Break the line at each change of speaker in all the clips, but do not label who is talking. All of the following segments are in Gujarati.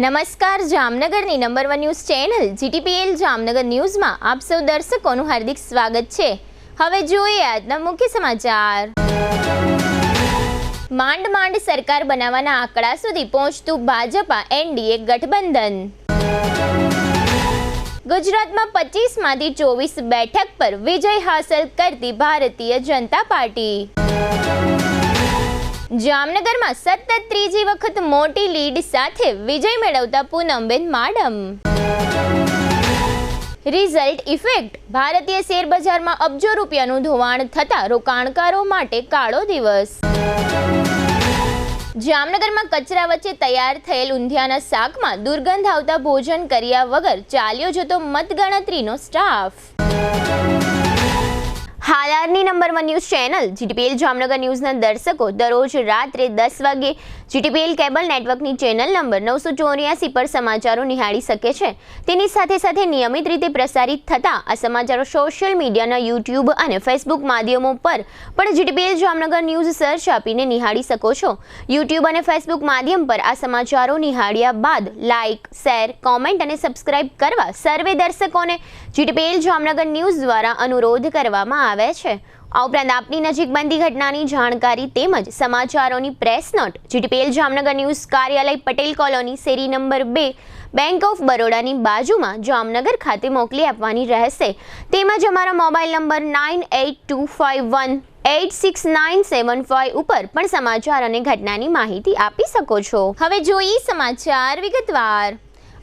નમસ્કાર, જામનગરની number 1 news channel GTPL Jamnagar ન્યૂઝમાં આપ સૌ દર્શકોનું હાર્દિક સ્વાગત છે। હવે જોઈએ આજના મુખ્ય સમાચાર। માંડ સરકાર બનાવવાના આંકડા સુધી પહોંચતું ભાજપા NDA ગઠબંધન। ગુજરાતમાં 25માંથી 24 બેઠક પર વિજય હાંસલ કરતી ભારતીય જનતા પાર્ટી। જામનગરમાં સતત ત્રીજી વખત મોટી લીડ સાથે વિજય મેળવતા પૂનમબેન માડમ। રિઝલ્ટ ઇફેક્ટ, ભારતીય શેર બજારમાં અબજો રૂપિયાનું ધોવાણ થતા રોકાણકારો માટે કાળો દિવસ। જામનગરમાં કચરા વચ્ચે તૈયાર થયેલ ઊંધિયાના શાકમાં દુર્ગંધ આવતા ભોજન કર્યા વગર ચાલ્યો જતો મતગણતરીનો સ્ટાફ। હાલની number 1 news channel GTPL Jamnagar ન્યૂઝના દર્શકો દરરોજ રાત્રે 10 વાગે GTPL કેબલ નેટવર્કની ચેનલ નંબર 984 પર સમાચારો નિહાળી શકે છે। તેની સાથે નિયમિત રીતે પ્રસારિત થતા આ સમાચારો સોશિયલ મીડિયાના YouTube અને Facebook માધ્યમો પર પણ GTPL જામનગર ન્યૂઝ સર્ચ આપીને નિહાળી શકો છો। YouTube અને Facebook માધ્યમ પર આ સમાચારો નિહાળ્યા બાદ લાઇક, શેર, કોમેન્ટ અને સબસ્ક્રાઇબ કરવા સર્વે દર્શકોને GTPL જામનગર ન્યૂઝ દ્વારા અનુરોધ કરવામાં આવે છે। આ ઉપરાંત આપની નજીક બનતી ઘટનાની જાણકારી તેમજ સમાચારોની press note GTPL Jamnagar news કાર્યાલય પટેલ કોલોની શેરી નંબર 2 બેંક ઓફ બરોડાની બાજુમાં જામનગર ખાતે મોકલી આપવાની રહેશે। તેમજ અમારા મોબાઈલ નંબર 9825186975 ઉપર પણ સમાચાર અને ઘટનાની માહિતી આપી શકો છો। હવે જોઈએ સમાચાર વિગતવાર।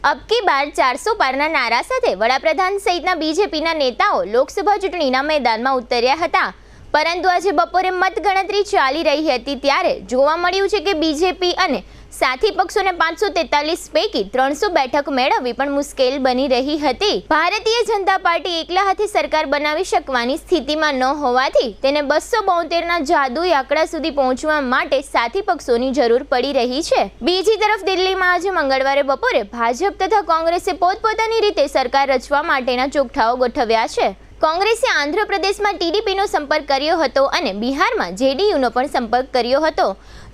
અબ की बार 400 पारना नारा સાથે વડાપ્રધાન સહિતના બીજેપીના નેતાઓ લોકસભા ચૂંટણીના મેદાનમાં ઉતર્યા હતા। પરંતુ આજે બપોરે મતગણતરી ચાલી રહી હતી ત્યારે જોવા મળ્યું છે કે બીજેપી અને સાથી પક્ષોને 543 પૈકી 300 બેઠક મેળવવી પણ મુશ્કેલ બની રહી હતી। ભારતીય જનતા પાર્ટી એકલા હાથે સરકાર બનાવી શકવાની સ્થિતિમાં ન હોવાથી તેને 272ના જાદુઈ આંકડા સુધી પહોંચવા માટે સાથી પક્ષોની જરૂર પડી રહી છે। બીજી તરફ દિલ્હીમાં આજે મંગળવારે બપોરે ભાજપ તથા કોંગ્રેસે પોતપોતાની રીતે સરકાર રચવા માટેના ચોકઠાઓ ગોઠવ્યા છે। કોંગ્રેસે આંધ્રપ્રદેશમાં TDPનો સંપર્ક કર્યો હતો અને બિહારમાં JDUનો પણ સંપર્ક કર્યો હતો।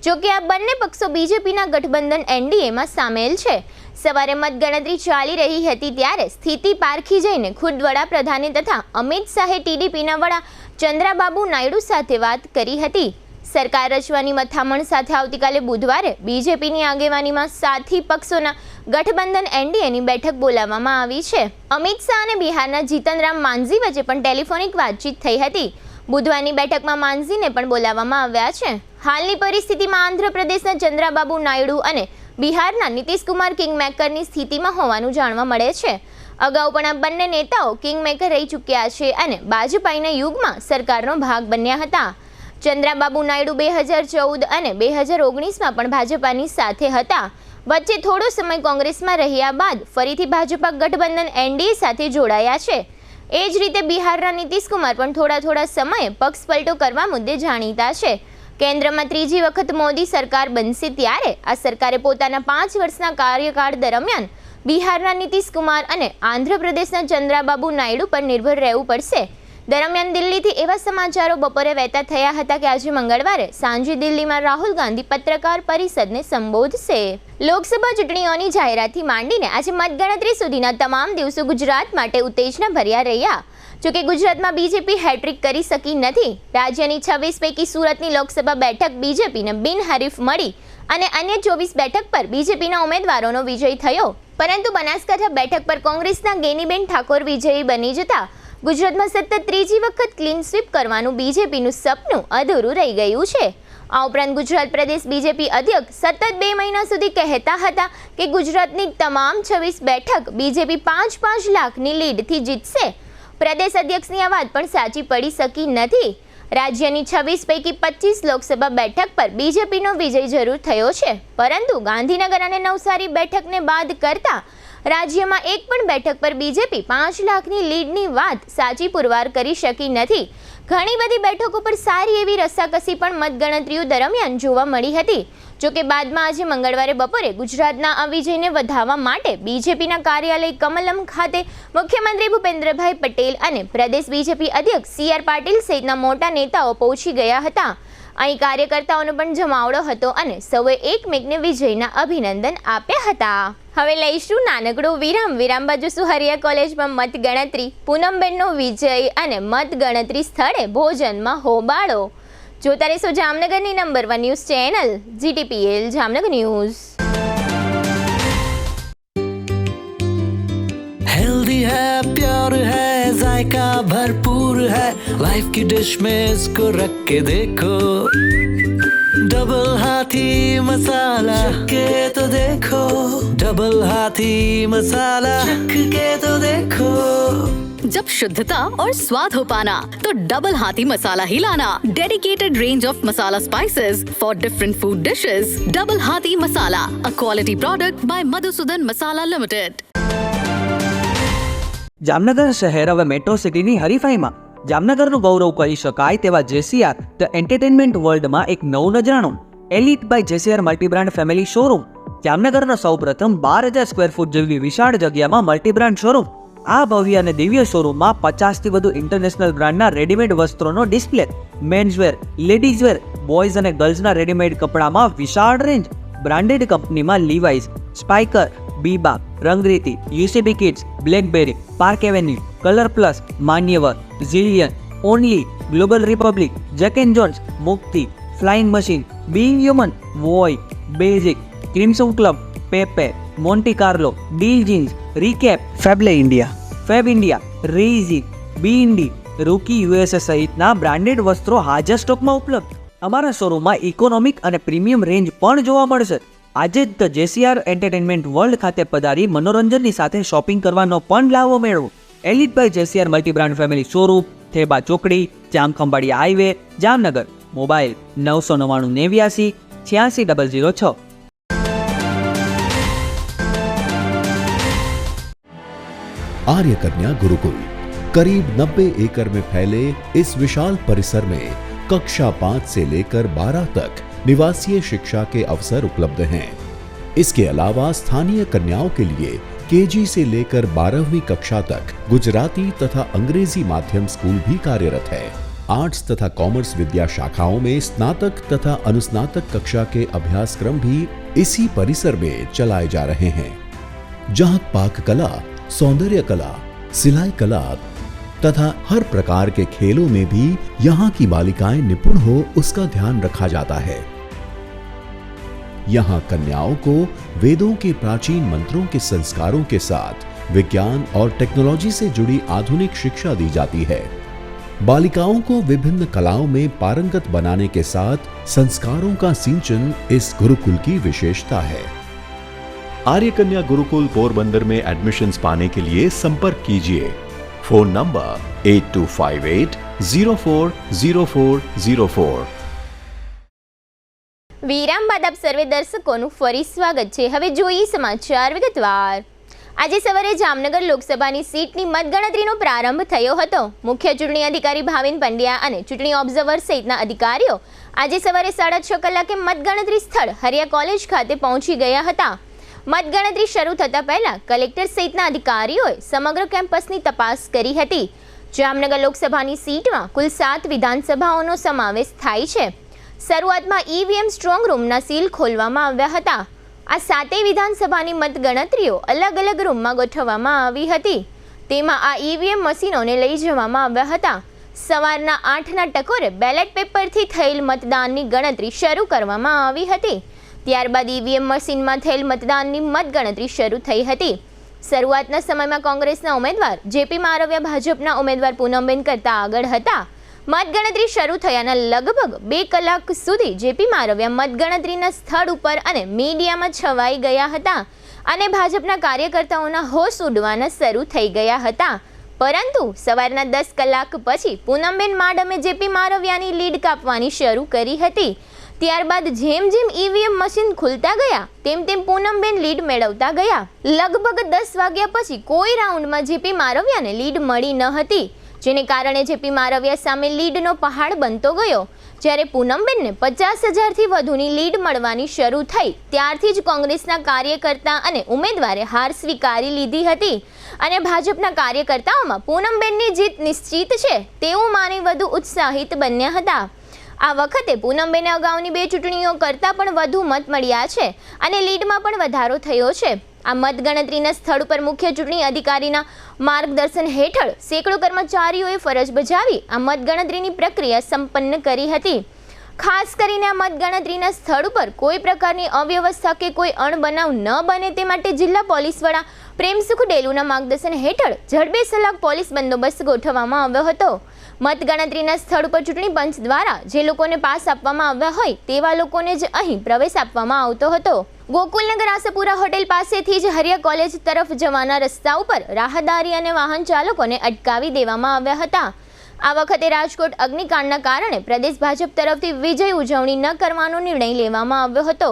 જોકે આ બંને પક્ષો બીજેપીના ગઠબંધન NDAમાં સામેલ છે। સવારે મતગણતરી ચાલી રહી હતી ત્યારે સ્થિતિ પારખી જઈને ખુદ વડાપ્રધાને તથા અમિત શાહે TDPના વડા ચંદ્રાબાબુ નાયડુ સાથે વાત કરી હતી। સરકાર રચવાની મથામણ સાથે આવતીકાલે બુધવારે બીજેપીની આગેવાનીમાં સાથી પક્ષોના ગઠબંધન NDAની બેઠક બોલાવવામાં આવી છે। અમિત શાહ અને બિહારના જીતનરામ માંઝી વચ્ચે પણ ટેલિફોનિક વાતચીત થઈ હતી। બુધવારની બેઠકમાં માંઝીને પણ બોલાવવામાં આવ્યા છે। હાલની પરિસ્થિતિમાં આંધ્રપ્રદેશના ચંદ્રાબાબુ નાયડુ અને બિહારના નીતિશકુમાર કિંગમેકરની સ્થિતિમાં હોવાનું જાણવા મળે છે। અગાઉ પણ આ બંને નેતાઓ કિંગમેકર રહી ચૂક્યા છે અને વાજપેયીના યુગમાં સરકારનો ભાગ બન્યા હતા। ચંદ્રાબાબુ નાયડુ 2014 અને 2019માં પણ ભાજપાની સાથે હતા। વચ્ચે થોડો સમય કોંગ્રેસમાં રહ્યા બાદ ફરીથી ભાજપા ગઠબંધન NDA સાથે જોડાયા છે। એ જ રીતે બિહારના નીતિશકુમાર પણ થોડા સમયે પક્ષ પલટો કરવા મુદ્દે જાણીતા છે। કેન્દ્રમાં ત્રીજી વખત મોદી સરકાર બનશે ત્યારે આ સરકારે પોતાના 5 વર્ષના કાર્યકાળ દરમિયાન બિહારના નીતિશકુમાર અને આંધ્રપ્રદેશના ચંદ્રાબાબુ નાયડુ પર નિર્ભર રહેવું પડશે। દરમિયાન દિલ્હીથી એવા સમાચારો બપોરે વહેતા થયા હતા કે આજે મંગળવારે સાંજે દિલ્હીમાં રાહુલ ગાંધી પત્રકાર પરિષદને સંબોધશે। લોકસભા ચૂંટણીઓની જાહેરાતથી માંડીને આજે મતગણતરી સુધીના તમામ દિવસો ગુજરાત માટે ઉત્તેજના ભર્યા રહ્યા। જોકે ગુજરાતમાં બીજેપી હેટ્રિક કરી શકી નથી। રાજ્યની 26 પૈકી સુરતની લોકસભા બેઠક બીજેપીને બિનહરીફ મળી અને અન્ય 24 બેઠક પર બીજેપીના ઉમેદવારોનો વિજય થયો। પરંતુ બનાસકાંઠા બેઠક પર કોંગ્રેસના ગેનીબેન ઠાકોર વિજયી બની જતા ગુજરાતમાં સતત ત્રીજી વખત ક્લીન સ્વીપ કરવાનું બીજેપીનું સપનું અધૂરું રહી ગયું છે। આ ઉપરાંત ગુજરાત પ્રદેશ બીજેપી અધ્યક્ષ સતત 2 મહિના સુધી કહેતા હતા કે ગુજરાતની તમામ 26 બેઠક બીજેપી 5-5 લાખની લીડથી જીતશે। પ્રદેશ અધ્યક્ષની આ વાત પણ સાચી પડી શકી નથી। રાજ્યની 26 પૈકી 25 લોકસભા બેઠક પર બીજેપીનો વિજય જરૂર થયો છે, પરંતુ ગાંધીનગર અને નવસારી બેઠકને બાદ કરતા રાજ્યમાં એક પણ બેઠક પર બીજેપી 5 લાખની લીડની વાત સાચી પુરવાર કરી શકી નથી। ઘણી બધી બેઠકો પર સારી એવી રસાકસી પણ મતગણતરીઓ દરમિયાન જોવા મળી હતી। જોકે બાદમાં આજે મંગળવારે બપોરે ગુજરાતના આ વિજયને વધાવવા માટે બીજેપીના કાર્યાલય કમલમ ખાતે મુખ્યમંત્રી ભૂપેન્દ્રભાઈ પટેલ અને પ્રદેશ બીજેપી અધ્યક્ષ CR પાટીલ સહિતના મોટા નેતાઓ પહોંચી ગયા હતા। અહીં કાર્યકર્તાઓનો પણ જમાવડો હતો અને સૌએ એકમેકને વિજયના અભિનંદન આપ્યા હતા. હવે લઈશું નાનકડો વિરામ બાજુ સુહરિયા કોલેજમાં મતગણતરી, પૂનમબેનનો વિજય અને મતગણતરી સ્થળે ભોજનમાં હોબાળો. જોતા રહેશો જામનગરની number 1 news channel GTPL Jamnagar news.
Healthy है, प्योर है, जायका भरपूर है, लाइफ की डिश में इसको रख के देखो. डबल हाथी मसाला के तो देखो, डबल हाथी मसाला के तो देखो.
जब शुद्धता और स्वाद हो पाना तो डबल हाथी मसाला ही लाना. Dedicated range of masala spices for different food dishes. Double Hathi Masala, a quality product by Madhusudan Masala limited.
Jamnagar શહેર હવે મેટ્રો સિટીની હરીફાઈમાં જામનગરનું ગૌરવ કરી શકાય તેવા જેસીઆર ધ એન્ટરટેનમેન્ટ વર્લ્ડમાં એક નવું નજરાણું elite by જેસીઆર multi brand family showroom. જામનગરના સૌપ્રથમ 12,000 સ્ક્વેર ફૂટ જેવી વિશાળ જગ્યામાં મલ્ટીબ્રાન્ડ શોરૂમ. આ ભવ્ય અને દિવ્ય શોરૂમમાં 50થી વધુ ઇન્ટરનેશનલ બ્રાન્ડના રેડીમેડ વસ્ત્રોનો ડિસ્પ્લે, મેન્સવેર, લેડીઝવેર, બોયઝ અને ગર્લ્સના રેડીમેડ કપડામાં વિશાળ રેન્જ. બ્રાન્ડેડ કંપનીમાં Levi's, Spykar, Biba, Rangriti, UCB kids, Blackberry, Park Avenue, colour plus, Manyavar, Zillion, Only, Global Republic, Jack and Jones, Mukti, Flying Machine, Being Human, Voi, basic, Crimson Club, Pepe, Monte Carlo, Deal jeans, Recap, Fable India, Fabindia, રેઝી, બીઇન્ડી, રૂકી USA સહિતના બ્રાન્ડેડ વસ્ત્રો હાજર સ્ટોકમાં ઉપલબ્ધ. અમારા શોરૂમમાં ઇકોનોમિક અને પ્રીમિયમ રેન્જ પણ જોવા મળશે. આજે જ ધ જેસીઆર એન્ટરટેનમેન્ટ વર્લ્ડ ખાતે પધારી મનોરંજનની સાથે શોપિંગ કરવાનો પણ લાવો મેળવો. Elite by જેસીઆર multi brand family showroom, Theba ચોકડી, જામખંભાળિયા હાઈવે, જામનગર. મોબાઈલ 999 89 86 006.
आर्य कन्या गुरुकुल करीब 90 एकड़ में फैले इस विशाल परिसर में कक्षा 5 से लेकर 12 तक निवासीय शिक्षा के अवसर उपलब्ध हैं. इसके अलावा स्थानीय कन्याओं के लिए केजी से लेकर 12वीं कक्षा तक गुजराती तथा अंग्रेजी माध्यम स्कूल भी कार्यरत है. आर्ट्स तथा कॉमर्स विद्या शाखाओं में स्नातक तथा अनुस्नातक कक्षा के अभ्यासक्रम भी इसी परिसर में चलाए जा रहे हैं, जहां पाक कला, सौंदर्य कला, सिलाई कला तथा हर प्रकार के खेलों में भी यहाँ की बालिकाएं निपुण हो उसका ध्यान रखा जाता है. यहाँ कन्याओं को वेदों के प्राचीन मंत्रों के संस्कारों के साथ विज्ञान और टेक्नोलॉजी से जुड़ी आधुनिक शिक्षा दी जाती है. बालिकाओं को विभिन्न कलाओं में पारंगत बनाने के साथ संस्कारों का सिंचन इस गुरुकुल की विशेषता है.
आर्य कन्या गुरुकुल पोरबंदर में एडमिशन्स पाने के लिए संपर्क कीजिए. Phone number 8258040404.
વિરામ બાદ આપ સર્વે દર્શકોનું ફરી સ્વાગત છે. હવે જોઈએ સમાચાર વિગતવાર. આજે સવારે જામનગર લોકસભાની સીટની મતગણતરીનો પ્રારંભ થયો હતો. મુખ્ય ચૂંટણી અધિકારી ભાવિન પંડ્યા અને ચૂંટણી ઓબ્ઝર્વર સહિતના અધિકારીઓ આજે સવારે 6:30 કલાકે મતગણતરી સ્થળ હરિયા કોલેજ ખાતે પહોંચી ગયા હતા. મતગણતરી શરૂ થતાં પહેલા કલેક્ટર સહિતના અધિકારીઓએ સમગ્ર કેમ્પસની તપાસ કરી હતી. જામનગર લોકસભાની સીટમાં કુલ 7 વિધાનસભાઓનો સમાવેશ થાય છે. શરૂઆતમાં ઈવીએમ સ્ટ્રોંગ રૂમના સીલ ખોલવામાં આવ્યા હતા. આ 7 વિધાનસભાની મતગણતરીઓ અલગ અલગ રૂમમાં ગોઠવવામાં આવી હતી. તેમાં આ ઈવીએમ મશીનોને લઈ જવામાં આવ્યા હતા. સવારના 8ના ટકોરે બેલેટ પેપરથી થયેલ મતદાનની ગણતરી શરૂ કરવામાં આવી હતી. ત્યારબાદ ઈવીએમ મશીનમાં થયેલ મતદાનની મતગણતરી શરૂ થઈ હતી. શરૂઆતના સમયમાં કોંગ્રેસના ઉમેદવાર જેપી મારવિયા ભાજપના ઉમેદવાર પૂનમબેન કરતા આગળ હતા. મતગણતરી શરૂ થયાના લગભગ 2 કલાક સુધી જેપી મારવિયા મતગણતરીના સ્થળ ઉપર અને મીડિયામાં છવાઈ ગયા હતા અને ભાજપના કાર્યકર્તાઓના હોશ ઉડવાના શરૂ થઈ ગયા હતા. પરંતુ સવારના 10 કલાક પછી પૂનમબેન માડમે જેપી મારવિયાની લીડ કાપવાની શરૂ કરી હતી. ત્યારબાદ જેમ જેમ ઈવીએમ મશીન ખુલતા ગયા તેમ તેમ પૂનમબેન લીડ મેળવતા ગયા. લગભગ 10 વાગ્યા પછી કોઈ રાઉન્ડમાં જેપી મારવિયાને લીડ મળી ન હતી, જેને કારણે જેપી મારવિયા સામે લીડનો પહાડ બનતો ગયો. જ્યારે પૂનમબેનને 50,000થી વધુની લીડ મળવાની શરૂ થઈ ત્યારથી જ કોંગ્રેસના કાર્યકર્તા અને ઉમેદવારે હાર સ્વીકારી લીધી હતી અને ભાજપના કાર્યકર્તાઓમાં પૂનમબેનની જીત નિશ્ચિત છે તેવું માની વધુ ઉત્સાહિત બન્યા હતા. આ વખતે પૂનમબેને અગાઉની 2 ચૂંટણીઓ કરતાં પણ વધુ મત મળ્યા છે અને લીડમાં પણ વધારો થયો છે. આ મતગણતરીના સ્થળ પર મુખ્ય ચૂંટણી અધિકારીના માર્ગદર્શન હેઠળ સેંકડો કર્મચારીઓએ ફરજ બજાવી આ મતગણતરીની પ્રક્રિયા સંપન્ન કરી હતી. ખાસ કરીને આ મતગણતરીના સ્થળ પર કોઈ પ્રકારની અવ્યવસ્થા કે કોઈ અણબનાવ ન બને તે માટે જિલ્લા પોલીસ વડા પ્રેમસુખ ડેલુના માર્ગદર્શન હેઠળ જડબેસલાક પોલીસ બંદોબસ્ત ગોઠવવામાં આવ્યો હતો. મતગણતરીના સ્થળ પર ચૂંટણી પંચ દ્વારા જે લોકોને પાસ આપવામાં આવ્યા હોય તેવા લોકોને જ અહીં પ્રવેશ આપવામાં આવતો હતો. ગોકુલનગર આશાપુરા હોટેલ પાસેથી જ હરિયા કોલેજ તરફ જવાના રસ્તા ઉપર રાહદારી અને વાહન ચાલકોને અટકાવી દેવામાં આવ્યા હતા. આ વખતે રાજકોટ અગ્નિકાંડના કારણે પ્રદેશ ભાજપ તરફથી વિજય ઉજવણી ન કરવાનો નિર્ણય લેવામાં આવ્યો હતો,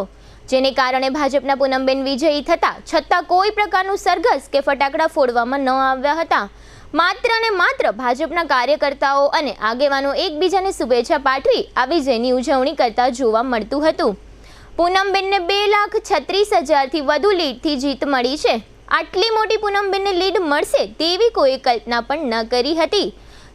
જેને કારણે ભાજપના પૂનમબેન વિજયી થતા છતાં કોઈ પ્રકારનું સરઘસ કે ફટાકડા ફોડવામાં ન આવ્યા હતા. માત્ર ને માત્ર ભાજપના કાર્યકર્તાઓ અને આગેવાનો એકબીજાને શુભેચ્છા પાઠવી આ વિજયની ઉજવણી કરતા જોવા મળતું હતું. પૂનમબેનને 2,36,000થી વધુ લીડથી જીત મળી છે. આટલી મોટી પૂનમબેનને લીડ મળશે તેવી કોઈ કલ્પના પણ ન કરી હતી.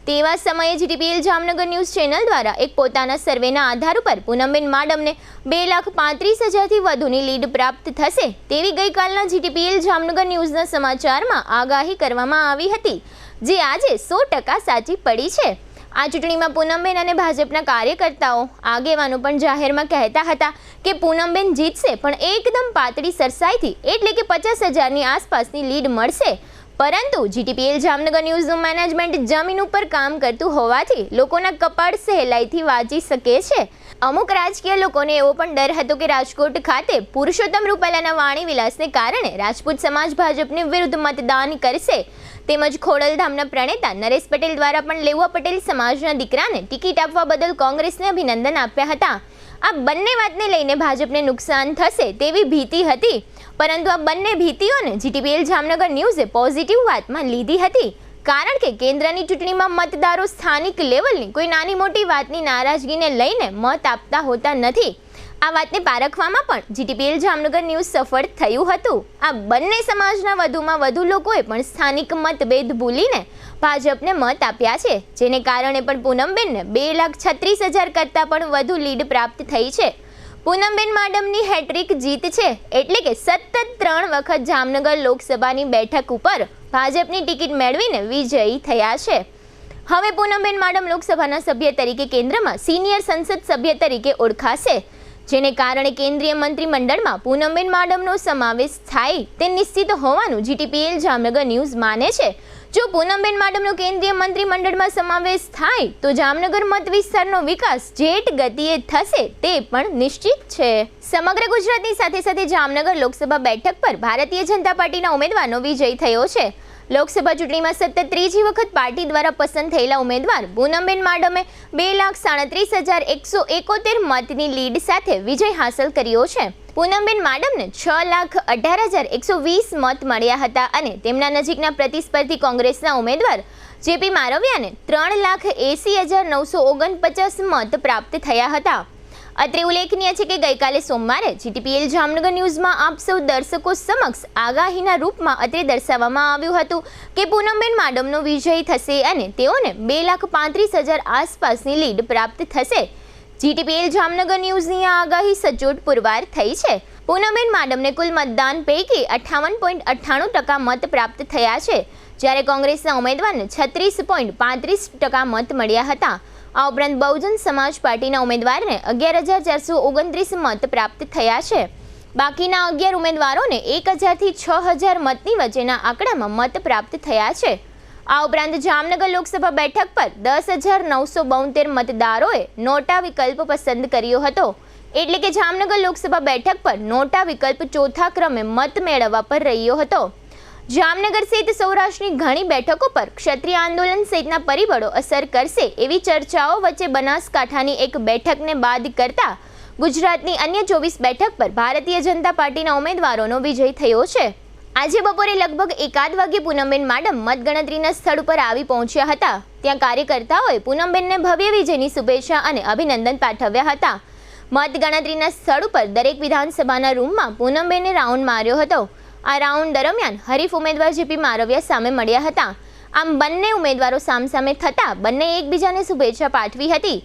તેવા સમયે જીટીપીએલ જામનગર ન્યૂઝ ચેનલ દ્વારા એક પોતાના સર્વેના આધાર ઉપર પૂનમબેન માડમને 2,35,000થી વધુની લીડ પ્રાપ્ત થશે તેવી ગઈકાલના જીટીપીએલ જામનગર ન્યૂઝના સમાચારમાં આગાહી કરવામાં આવી હતી, જે આજે 100% સાચી પડી છે. આ ચૂંટણીમાં પૂનમબેન અને ભાજપના કાર્યકર્તાઓ આગેવાનો પણ જાહેરમાં કહેતા હતા કે પૂનમબેન જીતશે પણ એકદમ પાતળી સરસાઈથી, એટલે કે 50,000ની આસપાસની લીડ મળશે. પરંતુ જીટીપીએલ જામનગર ન્યૂઝનું મેનેજમેન્ટ જમીન ઉપર કામ કરતું હોવાથી લોકોના કપાળ સહેલાઈથી વાંચી શકે છે. અમુક રાજકીય લોકોને એવો પણ ડર હતો કે રાજકોટ ખાતે પુરુષોત્તમ રૂપાલાના વાણી વિલાસને કારણે રાજપૂત સમાજ ભાજપની વિરુદ્ધ મતદાન કરશે. તેમજ ખોડલધામના પ્રણેતા નરેશ પટેલ દ્વારા પણ લેઉવા પટેલ સમાજના દીકરાને ટિકિટ આપવા બદલ કોંગ્રેસને અભિનંદન આપ્યા હતા. આ બંને વાતને લઈને ભાજપને નુકસાન થશે તેવી ભીતિ હતી, પરંતુ આ બંને ભીતિઓને જીટીપીએલ જામનગર ન્યૂઝે પોઝિટિવ વાતમાં લીધી હતી, કારણ કે કેન્દ્રની ચૂંટણીમાં મતદારો સ્થાનિક લેવલની કોઈ નાની મોટી વાતની નારાજગીને લઈને મત આપતા હોતા નથી. આ વાતને પારખવામાં પણ જીટીપીએલ જામનગર ન્યૂઝ સફળ થયું હતું. આ બંને સમાજના વધુમાં વધુ લોકોએ પણ સ્થાનિક મતભેદ ભૂલીને ભાજપને મત આપ્યા છે, જેને કારણે પણ પૂનમબેનને 2,36,000 કરતાં પણ વધુ લીડ પ્રાપ્ત થઈ છે. પૂનમબેન માડમની હેટ્રિક જીત છે, એટલે કે સતત 3 વખત જામનગર લોકસભાની બેઠક ઉપર ભાજપની ટિકિટ મેળવીને વિજયી થયા છે. હવે પૂનમબેન માડમ લોકસભાના સભ્ય તરીકે કેન્દ્રમાં સિનિયર સંસદ સભ્ય તરીકે ઓળખાશે, જેને કારણે કેન્દ્રીય મંત્રીમંડળમાં પૂનમબેન માડમનો સમાવેશ થાય તે નિશ્ચિત હોવાનું જીટીપીએલ જામનગર ન્યૂઝ માને છે. જો પૂનમબેન માડમનો કેન્દ્રીય મંત્રીમંડળમાં સમાવેશ થાય તો જામનગર મત વિસ્તારનો વિકાસ જેટ ગતિએ થશે તે પણ નિશ્ચિત છે. સમગ્ર ગુજરાતની સાથે સાથે જામનગર લોકસભા બેઠક પર ભારતીય જનતા પાર્ટીના ઉમેદવારનો વિજય થયો છે. લોકસભા ચૂંટણીમાં સતત 3જી વખત પાર્ટી દ્વારા પસંદ થયેલા ઉમેદવાર પૂનમબેન માડમે 2,37,171 મતની લીડ સાથે વિજય હાંસલ કર્યો છે. પૂનમબેન માડમને 6,18,120 મત મળ્યા હતા અને તેમના નજીકના પ્રતિસ્પર્ધી કોંગ્રેસના ઉમેદવાર જેપી મારવિયાને 3,80,949 મત પ્રાપ્ત થયા હતા. અત્રે ઉલ્લેખનીય છે કે ગઈકાલે સોમવારે જીટીપીએલ જામનગર ન્યૂઝમાં આપ સૌ દર્શકો સમક્ષ આગાહીના રૂપમાં અત્રે દર્શાવવામાં આવ્યું હતું કે પૂનમબેન માડમનો વિજય થશે અને તેઓને 2,35,000 આસપાસની લીડ પ્રાપ્ત થશે. જીટીપીએલ જામનગર ન્યૂઝની આ આગાહી સચોટ પુરવાર થઈ છે. પૂનમબેન માડમને કુલ મતદાન પૈકી 58.98% મત પ્રાપ્ત થયા છે, જ્યારે કોંગ્રેસના ઉમેદવારને 36.35% મત મળ્યા હતા. આ ઉપરાંત બહુજન સમાજ પાર્ટીના ઉમેદવારને 11,429 મત પ્રાપ્ત થયા છે. બાકીના 11 ઉમેદવારોને 1,000થી 6,000 મતની વચ્ચેના આંકડામાં મત પ્રાપ્ત થયા છે. આ ઉપરાંત જામનગર લોકસભા બેઠક પર 10,972 મતદારોએ નોટા વિકલ્પ પસંદ કર્યો હતો, એટલે કે જામનગર લોકસભા બેઠક પર નોટા વિકલ્પ ચોથા ક્રમે મત મેળવવા પર રહ્યો હતો. જામનગર સહિત સૌરાષ્ટ્રની ઘણી બેઠકો પર ક્ષત્રિય આંદોલન સહિતના પરિબળો અસર કરશે એવી ચર્ચાઓ વચ્ચે બનાસકાંઠાની એક બેઠકને બાદ કરતા ગુજરાતની અન્ય 24 બેઠક પર ભારતીય જનતા પાર્ટીના ઉમેદવારોનો વિજય થયો છે. આજે બપોરે લગભગ 1 વાગે પૂનમબેન માડમ મતગણતરીના સ્થળ ઉપર આવી પહોંચ્યા હતા. ત્યાં કાર્યકર્તાઓએ પૂનમબેનને ભવ્ય વિજયની શુભેચ્છા અને અભિનંદન પાઠવ્યા હતા. મતગણતરીના સ્થળ ઉપર દરેક વિધાનસભાના રૂમમાં પૂનમબેને રાઉન્ડ માર્યો હતો. આ રાઉન્ડ દરમિયાન હરીફ ઉમેદવાર જેપી મારવિયા સામે મળ્યા હતા. આમ બંને ઉમેદવારો સામસામે થતા બંને એકબીજાને શુભેચ્છા પાઠવી હતી.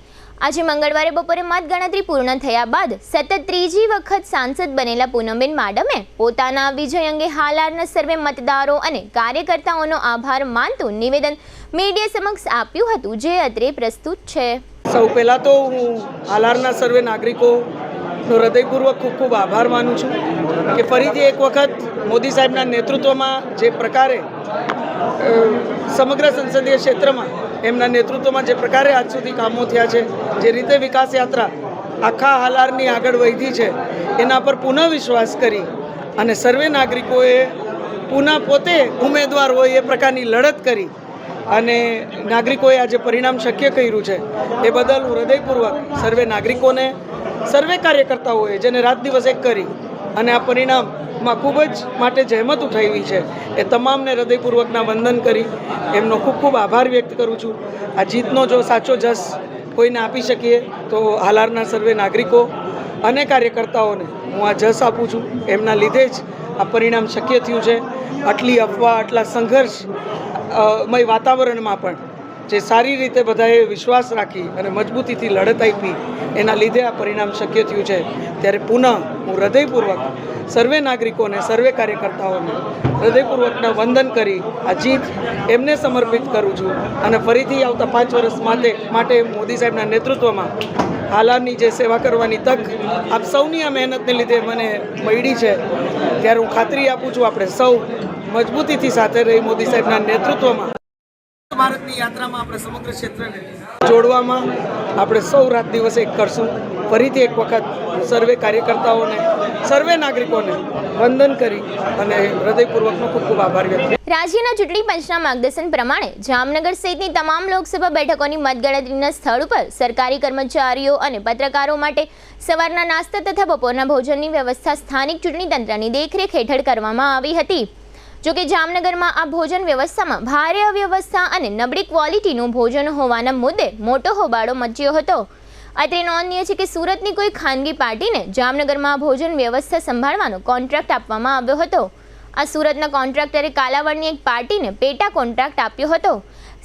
આજે મંગળવારે બપોરે મતગણતરી પૂર્ણ થયા બાદ સતત ત્રીજી વખત સાંસદ બનેલા પૂનમબેન માડમે પોતાના વિજય અંગે હાલારના સર્વે મતદારો અને કાર્યકર્તાઓનો આભાર માનતું નિવેદન મીડિયા સમક્ષ આપ્યું હતું, જે અત્રે પ્રસ્તુત છે.
સૌ પહેલાં તો હું હાલારના સર્વે નાગરિકોનો હૃદયપૂર્વક ખૂબ ખૂબ આભાર માનું છું કે ફરીથી એક વખત મોદી સાહેબના નેતૃત્વમાં જે પ્રકારે સમગ્ર સંસદીય ક્ષેત્રમાં એમના નેતૃત્વમાં જે પ્રકારે આજ સુધી કામો થયા છે, જે રીતે વિકાસ યાત્રા આખા હાલારની આગળ વધી છે, એના પર પુનઃ વિશ્વાસ કરી અને સર્વે નાગરિકોએ પુનઃ પોતે ઉમેદવાર હોય એ પ્રકારની લડત કરી અને નાગરિકોએ આજે પરિણામ શક્ય કર્યું છે. એ બદલ હું હૃદયપૂર્વક સર્વે નાગરિકોને, સર્વે કાર્યકર્તાઓએ જેને રાત દિવસ એક કરી અને આ પરિણામમાં ખૂબ જ માટે જહેમત ઉઠાવી છે, એ તમામને હૃદયપૂર્વકના વંદન કરી એમનો ખૂબ ખૂબ આભાર વ્યક્ત કરું છું. આ જીતનો જો સાચો જસ કોઈને આપી શકીએ તો હાલારના સર્વે નાગરિકો અને કાર્યકર્તાઓને હું આ જસ આપું છું. એમના લીધે જ આ પરિણામ શક્ય થયું છે. આટલી અફવા, આટલા સંઘર્ષમય વાતાવરણમાં પણ જે સારી રીતે બધાએ વિશ્વાસ રાખી અને મજબૂતીથી લડત આપી, એના લીધે આ પરિણામ શક્ય થયું છે. ત્યારે પુનઃ હું હૃદયપૂર્વક સર્વે નાગરિકોને, સર્વે કાર્યકર્તાઓને હૃદયપૂર્વકના વંદન કરી આ જીત એમને સમર્પિત કરું છું અને ફરીથી આવતા 5 વર્ષ માટે મોદી સાહેબના નેતૃત્વમાં હાલારની જે સેવા કરવાની તક આપ સૌની આ મહેનતને લીધે મને મળી છે, ત્યારે હું ખાતરી આપું છું આપણે સૌ મજબૂતીથી સાથે રહી મોદી સાહેબના નેતૃત્વમાં ભારતની યાત્રામાં આપણે સમગ્ર ક્ષેત્રને જોડવામાં આપણે સૌ રાત દિવસ એક કરશું. ફરીથી એક વખત સર્વે કાર્યકર્તાઓને, સર્વે નાગરિકોને વંદન કરી અને હૃદયપૂર્વકનો ખૂબ ખૂબ આભાર વ્યક્ત કરું.
રાજ્યના ચૂંટણી પંચના માર્ગદર્શન પ્રમાણે જામનગર સહિતની તમામ લોકસભા બેઠકોની મતગણતરીના સ્થળ ઉપર સરકારી કર્મચારીઓ અને પત્રકારો માટે સવારના નાસ્તા તથા બપોરના ભોજનની વ્યવસ્થા સ્થાનિક ચૂંટણી તંત્રની દેખરેખ હેઠળ કરવામાં આવી હતી. જોકે જામનગરમાં આ ભોજન વ્યવસ્થામાં ભારે અવ્યવસ્થા અને નબળી ક્વોલિટીનું ભોજન હોવાના મુદ્દે મોટો હોબાળો મચ્યો હતો. અત્રે નોંધનીય છે કે સુરતની કોઈ ખાનગી પાર્ટીને જામનગરમાં ભોજન વ્યવસ્થા સંભાળવાનો કોન્ટ્રાક્ટ આપવામાં આવ્યો હતો. આ સુરતના કોન્ટ્રાક્ટરે કાલાવડની એક પાર્ટીને પેટા કોન્ટ્રાક્ટ આપ્યો હતો.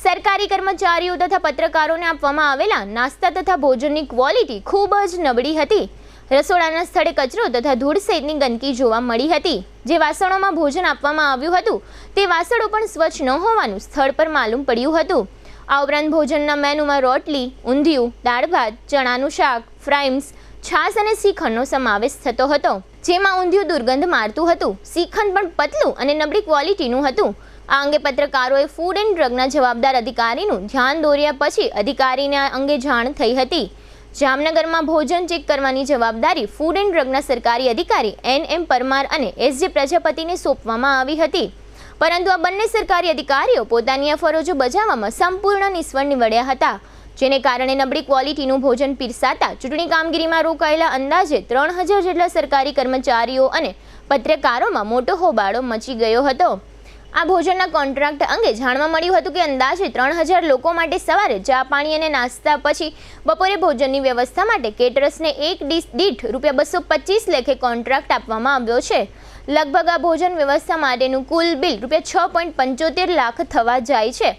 સરકારી કર્મચારીઓ તથા પત્રકારોને આપવામાં આવેલા નાસ્તા તથા ભોજનની ક્વોલિટી ખૂબ જ નબળી હતી. રસોડાના સ્થળે કચરો તથા ધૂળ સહિતની ગંદકી જોવા મળી હતી. જે વાસણોમાં ભોજન આપવામાં આવ્યું હતું તે વાસણો પણ સ્વચ્છ ન હોવાનું સ્થળ પર માલુમ પડ્યું હતું. આ ઉપરાંત ભોજનના મેનુમાં રોટલી, ઊંધિયું, દાળ ભાત, ચણાનું શાક, ફ્રાઈમ્સ, છાશ અને શ્રીખંડનો સમાવેશ થતો હતો. જેમાં ઊંધિયું દુર્ગંધ મારતું હતું, શ્રીખંડ પણ પતલું અને નબળી ક્વોલિટીનું હતું. આ અંગે પત્રકારોએ ફૂડ એન્ડ ડ્રગના જવાબદાર અધિકારીનું ધ્યાન દોર્યા પછી અધિકારીને આ અંગે જાણ થઈ હતી. જામનગરમાં ભોજન ચેક કરવાની જવાબદારી ફૂડ એન્ડ ડ્રગના સરકારી અધિકારી NM પરમાર અને SJ પ્રજાપતિને સોંપવામાં આવી હતી. પરંતુ આ બંને સરકારી અધિકારીઓ પોતાની આ ફરજો બજાવવામાં સંપૂર્ણ નિષ્ફળ નીવડ્યા હતા, જેને કારણે નબળી ક્વોલિટીનું ભોજન પીરસાતા ચૂંટણી કામગીરીમાં રોકાયેલા અંદાજે 3000 જેટલા સરકારી કર્મચારીઓ અને પત્રકારોમાં મોટો હોબાળો મચી ગયો હતો. આ ભોજનના કોન્ટ્રાક્ટ અંગે જાણવા મળ્યું હતું કે અંદાજે 3000 લોકો માટે સવારે ચા પાણી અને નાસ્તા પછી બપોરે ભોજનની વ્યવસ્થા માટે કેટરર્સને એક ડીશ દીઠ ₹225 લેખે કોન્ટ્રાક્ટ આપવામાં આવ્યો છે. લગભગ આ ભોજન વ્યવસ્થા માટેનું કુલ બિલ ₹6.75 લાખ થવા જાય છે.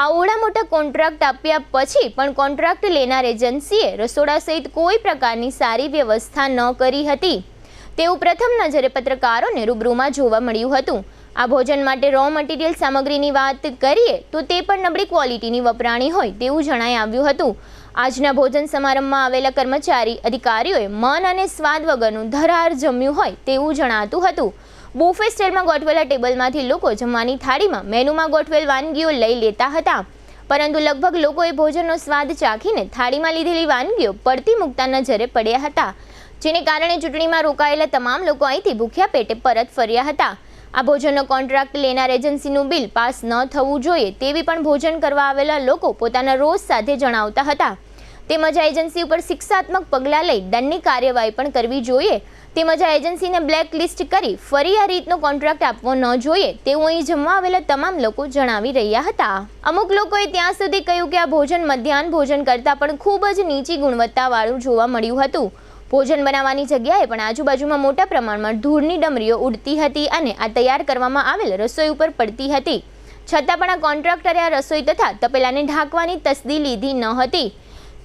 આવડા મોટા કોન્ટ્રાક્ટ આપ્યા પછી પણ કોન્ટ્રાક્ટ લેનાર એજન્સીએ રસોડા સહિત કોઈ પ્રકારની સારી વ્યવસ્થા ન કરી હતી તેવું પ્રથમ નજરે પત્રકારોને રૂબરૂમાં જોવા મળ્યું હતું. આ ભોજન માટે રો મટીરિયલ સામગ્રીની વાત કરીએ તો તે પણ નબળી ક્વોલિટીની વપરાણી હોય તેવું જણાઈ આવ્યું હતું. આજના ભોજન સમારંભમાં આવેલા કર્મચારી અધિકારીઓએ મન અને સ્વાદ વગરનું ધરાર જમ્યું હોય તેવું જણાતું હતું. બુફે સ્ટાઇલમાં ગોઠવેલા ટેબલમાંથી લોકો જમવાની થાળીમાં મેનુમાં ગોઠવેલ વાનગીઓ લઈ લેતા હતા, પરંતુ લગભગ લોકોએ ભોજનનો સ્વાદ ચાખીને થાળીમાં લીધેલી વાનગીઓ પડતી મૂકતા નજરે પડ્યા હતા, જેને કારણે ચૂંટણીમાં રોકાયેલા તમામ લોકો અહીંથી ભૂખ્યા પેટે પરત ફર્યા હતા. આ ભોજનનો કોન્ટ્રાક્ટ લેનાર એજન્સીનું બિલ પાસ ન થવું જોઈએ તેવી પણ ભોજન કરવા આવેલા લોકો પોતાના રોષ સાથે જણાવતા હતા. તેમજ આ એજન્સી ઉપર શિક્ષાત્મક પગલાં લઈ દંડની કાર્યવાહી પણ કરવી જોઈએ. તેમજ આ એજન્સીને બ્લેક લિસ્ટ કરી ફરી આ રીતનો કોન્ટ્રાક્ટ આપવો ન જોઈએ તેવું અહીં જમવા આવેલા તમામ લોકો જણાવી રહ્યા હતા. અમુક લોકોએ ત્યાં સુધી કહ્યું કે આ ભોજન મધ્યાહન ભોજન કરતાં પણ ખૂબ જ નીચી ગુણવત્તાવાળું જોવા મળ્યું હતું. ભોજન બનાવવાની જગ્યાએ પણ આજુબાજુમાં મોટા પ્રમાણમાં ધૂળની ડમરીઓ ઉડતી હતી અને આ તૈયાર કરવામાં આવેલ રસોઈ ઉપર પડતી હતી. છતાં પણ આ કોન્ટ્રાક્ટરે આ રસોઈ તથા તપેલાને ઢાંકવાની તસદી લીધી ન હતી.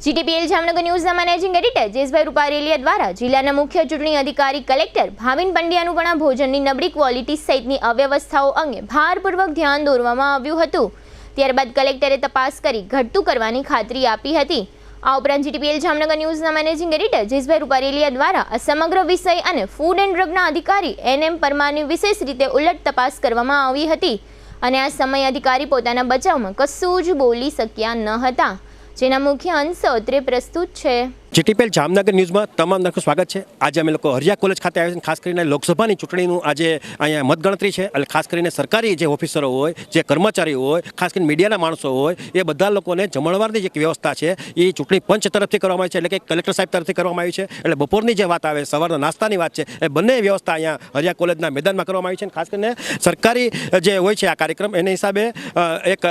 જીટીપીએલ જામનગર ન્યૂઝના મેનેજિંગ એડિટર જેસભાઈ રૂપારેલિયા દ્વારા જિલ્લાના મુખ્ય ચૂંટણી અધિકારી કલેક્ટર ભાવિન પંડ્યાનું પણ આ ભોજનની નબળી ક્વોલિટી સહિતની અવ્યવસ્થાઓ અંગે ભારપૂર્વક ધ્યાન દોરવામાં આવ્યું હતું. ત્યારબાદ કલેક્ટરે તપાસ કરી ઘટતું કરવાની ખાતરી આપી હતી. આ ઉપરાંત જીટીપીએલ જામનગર ન્યૂઝના મેનેજિંગ એડિટર જેસભાઈ રૂપારેલિયા દ્વારા આ સમગ્ર વિષય અને ફૂડ એન્ડ ડ્રગના અધિકારી એનએમ પરમારની વિશેષ રીતે ઉલટ તપાસ કરવામાં આવી હતી અને આ સમય અધિકારી પોતાના બચાવમાં કશું જ બોલી શક્યા ન હતા, જેના મુખ્ય અંશો અત્રે પ્રસ્તુત છે.
જીટીપીએલ જામનગર ન્યૂઝમાં તમામ દર્શકોનું સ્વાગત છે. આજે અમે લોકો હરિયા કોલેજ ખાતે આવ્યા છીએ. ખાસ કરીને લોકસભાની ચૂંટણીનું આજે અહીંયા મતગણતરી છે. એટલે ખાસ કરીને સરકારી જે ઓફિસરો હોય, જે કર્મચારીઓ હોય, ખાસ કરીને મીડિયાના માણસો હોય, એ બધા લોકોને જમણવારની જે વ્યવસ્થા છે એ ચૂંટણી પંચ તરફથી કરવામાં આવી છે, એટલે કે કલેક્ટર સાહેબ તરફથી કરવામાં આવી છે. એટલે બપોરની જે વાત આવે, સવારના નાસ્તાની વાત છે, એ બંને વ્યવસ્થા અહીંયા હરિયા કોલેજના મેદાનમાં કરવામાં આવી છે. ખાસ કરીને સરકારી જે હોય છે આ કાર્યક્રમ, એને હિસાબે એક